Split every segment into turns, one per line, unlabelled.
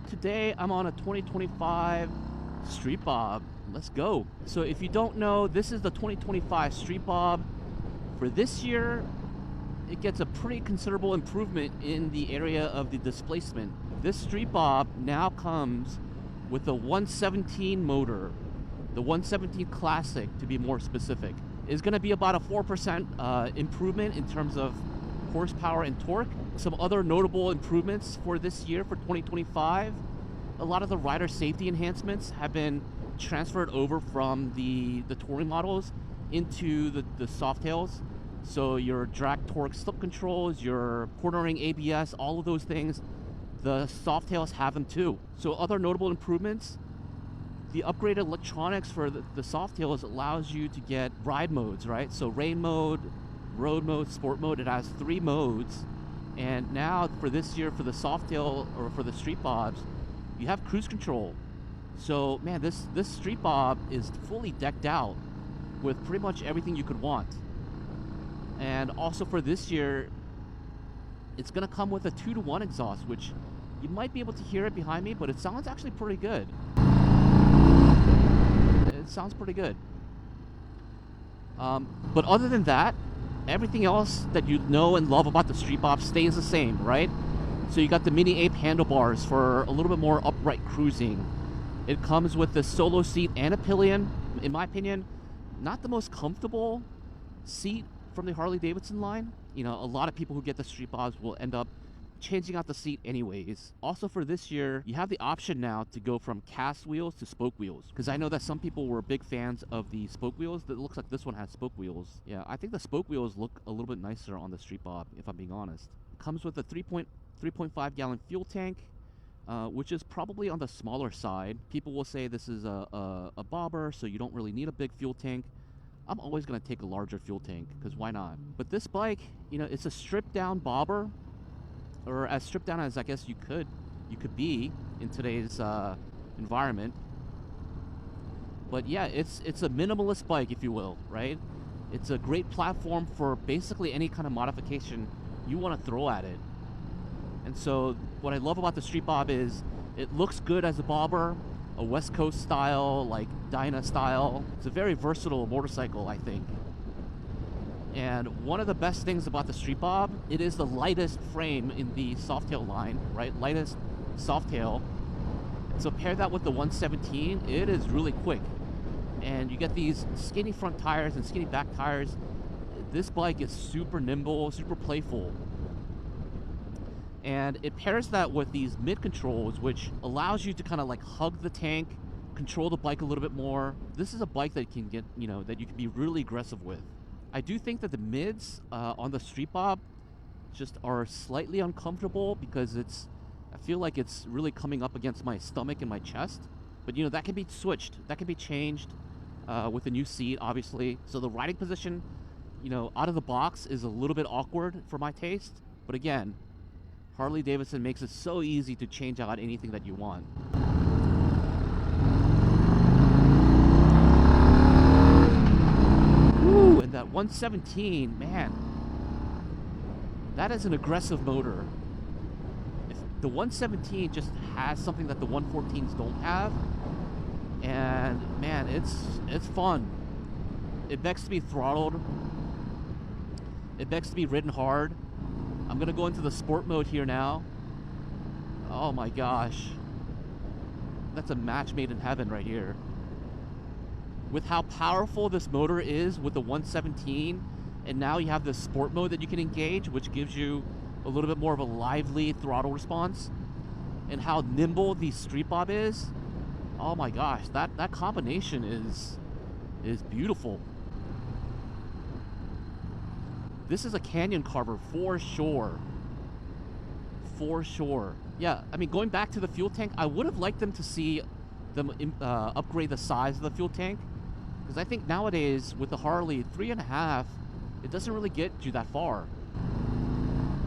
today I'm on a 2025 Street Bob. Let's go. So if you don't know, this is the 2025 Street Bob. For this year, it gets a pretty considerable improvement in the area of the displacement. This Street Bob now comes with a 117 motor, the 117 Classic to be more specific. Is going to be about a 4% improvement in terms of horsepower and torque. Some other notable improvements for this year, for 2025, a lot of the rider safety enhancements have been transferred over from the touring models into the Softails. So your drag torque slip controls, your cornering ABS, all of those things, the Softails have them too. So other notable improvements, the upgraded electronics for the Softails allows you to get ride modes, right? So rain mode, road mode, sport mode, it has 3 modes. And now for this year, for the Softail or for the Street Bobs, you have cruise control. So man, this Street Bob is fully decked out with pretty much everything you could want. And also for this year, it's gonna come with a 2-to-1 exhaust, which you might be able to hear it behind me, but it sounds actually pretty good. It sounds pretty good. But other than that, everything else that you know and love about the Street Bob stays the same, right? So you got the Mini Ape handlebars for a little bit more upright cruising. It comes with the solo seat and a pillion. In my opinion, not the most comfortable seat from the Harley Davidson line. You know, a lot of people who get the Street Bobs will end up changing out the seat anyways. Also for this year, you have the option now to go from cast wheels to spoke wheels, because I know that some people were big fans of the spoke wheels. That looks like this one has spoke wheels. Yeah, I think the spoke wheels look a little bit nicer on the Street Bob, if I'm being honest. It comes with a 3.5 gallon fuel tank, which is probably on the smaller side. People will say this is a bobber, so you don't really need a big fuel tank. I'm always going to take a larger fuel tank, because why not? But this bike, you know, it's a stripped down bobber, or as stripped down as I guess you could be in today's environment. But yeah, it's a minimalist bike, if you will, right? It's a great platform for basically any kind of modification you want to throw at it. And so what I love about the Street Bob is it looks good as a bobber, a West Coast style, like Dyna style. It's a very versatile motorcycle, I think. And one of the best things about the Street Bob, it is the lightest frame in the Softail line, right? Lightest Softail. So pair that with the 117, it is really quick. And you get these skinny front tires and skinny back tires. This bike is super nimble, super playful. And it pairs that with these mid controls, which allows you to kind of like hug the tank, control the bike a little bit more. This is a bike that can get, you know, that you can be really aggressive with. I do think that the mids on the Street Bob just are slightly uncomfortable, because I feel like it's really coming up against my stomach and my chest. But you know, that can be switched, that can be changed with a new seat, obviously. So the riding position, you know, out of the box is a little bit awkward for my taste. But again, Harley Davidson makes it so easy to change out anything that you want. Woo, and that 117, man, that is an aggressive motor. If the 117 just has something that the 114s don't have, and man, it's fun. It begs to be throttled. It begs to be ridden hard. I'm gonna go into the sport mode here now. Oh my gosh. That's a match made in heaven right here. With how powerful this motor is with the 117, and now you have the sport mode that you can engage, which gives you a little bit more of a lively throttle response, and how nimble the Street Bob is. Oh my gosh, that combination is beautiful. This is a canyon carver for sure. For sure. Yeah, I mean, going back to the fuel tank, I would have liked them to see them upgrade the size of the fuel tank, because I think nowadays with the Harley 3.5, it doesn't really get you that far.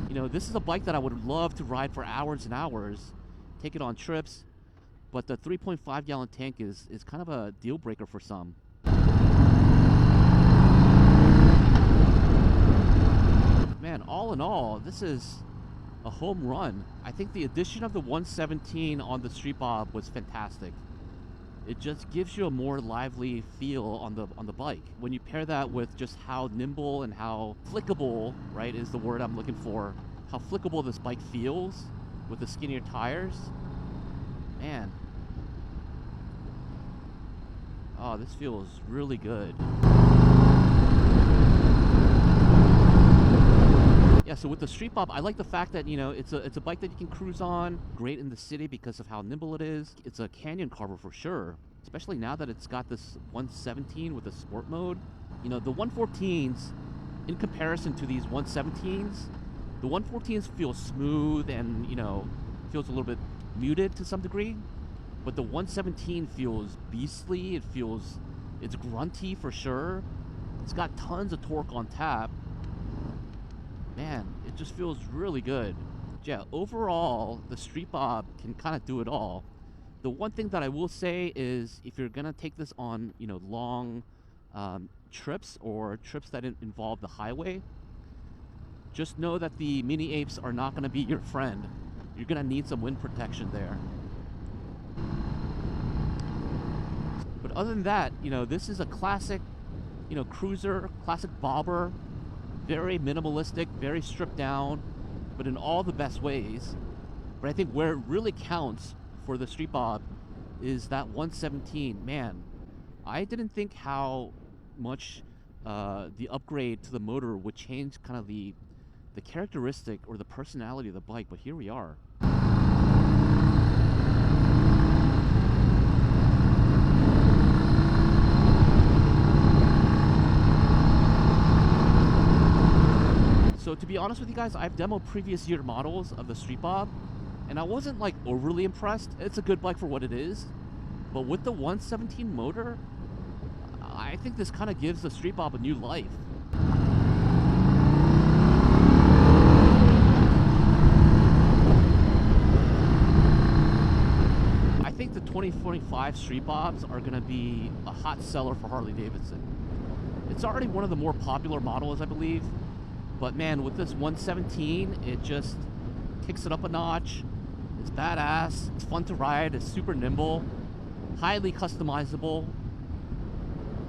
You know, this is a bike that I would love to ride for hours and hours, take it on trips, but the 3.5 gallon tank is kind of a deal breaker for some. Man, all in all, this is a home run. I think the addition of the 117 on the Street Bob was fantastic. It just gives you a more lively feel on the bike. When you pair that with just how nimble and how flickable, right, is the word I'm looking for, how flickable this bike feels with the skinnier tires, man. Oh, this feels really good. Yeah, so with the Street Bob, I like the fact that, you know, it's a bike that you can cruise on, great in the city because of how nimble it is. It's a canyon carver for sure, especially now that it's got this 117 with the sport mode. You know, the 114s, in comparison to these 117s, the 114s feel smooth and, you know, feels a little bit muted to some degree. But the 117 feels beastly, it's grunty for sure. It's got tons of torque on tap. Man, it just feels really good. Yeah, overall, the Street Bob can kind of do it all. The one thing that I will say is if you're gonna take this on, you know, long trips or trips that involve the highway, just know that the mini apes are not gonna be your friend. You're gonna need some wind protection there. But other than that, you know, this is a classic, you know, cruiser, classic bobber, very minimalistic, very stripped down, but in all the best ways. But I think where it really counts for the Street Bob is that 117. Man, I didn't think how much the upgrade to the motor would change kind of the characteristic or the personality of the bike, but here we are. So to be honest with you guys, I've demoed previous year models of the Street Bob, and I wasn't like overly impressed. It's a good bike for what it is, but with the 117 motor, I think this kind of gives the Street Bob a new life. I think the 2025 Street Bobs are going to be a hot seller for Harley Davidson. It's already one of the more popular models, I believe. But man, with this 117, it just kicks it up a notch. It's badass, it's fun to ride, it's super nimble, highly customizable.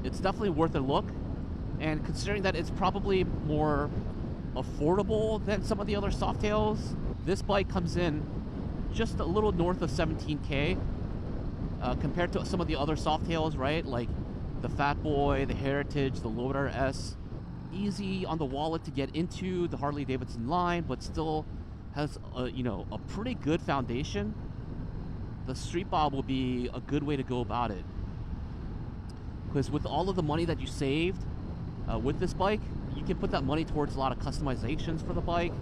It's definitely worth a look. And considering that it's probably more affordable than some of the other Softails, this bike comes in just a little north of 17K compared to some of the other Softails, right? Like the Fat Boy, the Heritage, the Loader S. Easy on the wallet to get into the Harley Davidson line, but still has a, you know, a pretty good foundation. The Street Bob will be a good way to go about it, because with all of the money that you saved with this bike, you can put that money towards a lot of customizations for the bike,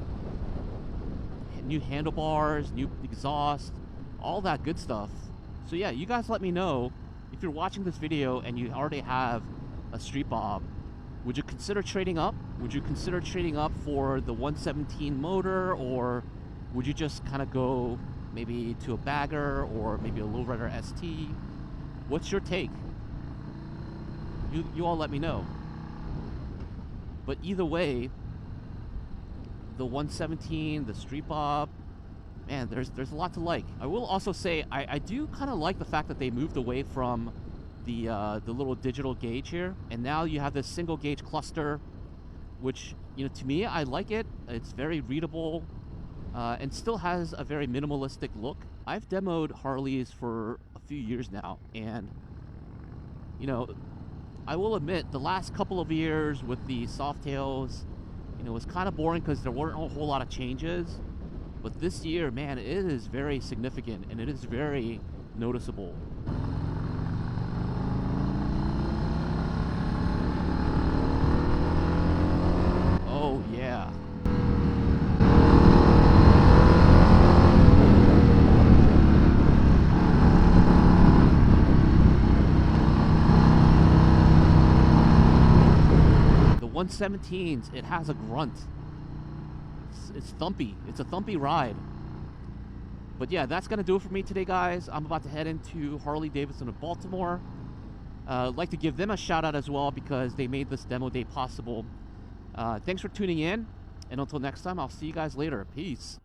new handlebars, new exhaust, all that good stuff. So yeah, you guys let me know if you're watching this video and you already have a Street Bob. Would you consider trading up? Would you consider trading up for the 117 motor, or would you just kind of go maybe to a bagger or maybe a lowrider ST? What's your take? You all let me know. But either way, the 117, the Street Bob, man, there's a lot to like. I will also say I do kind of like the fact that they moved away from the little digital gauge here, and now you have this single gauge cluster, which, you know, to me, I like it. It's very readable and still has a very minimalistic look. I've demoed Harleys for a few years now, and you know, I will admit the last couple of years with the Softails, you know, it was kind of boring because there weren't a whole lot of changes. But this year, man, it is very significant and it is very noticeable. Oh, yeah. The 117s, it has a grunt. It's thumpy. It's a thumpy ride. But yeah, that's gonna do it for me today, guys. I'm about to head into Harley Davidson of Baltimore. I'd like to give them a shout out as well because they made this demo day possible. Thanks for tuning in, and until next time, I'll see you guys later. Peace.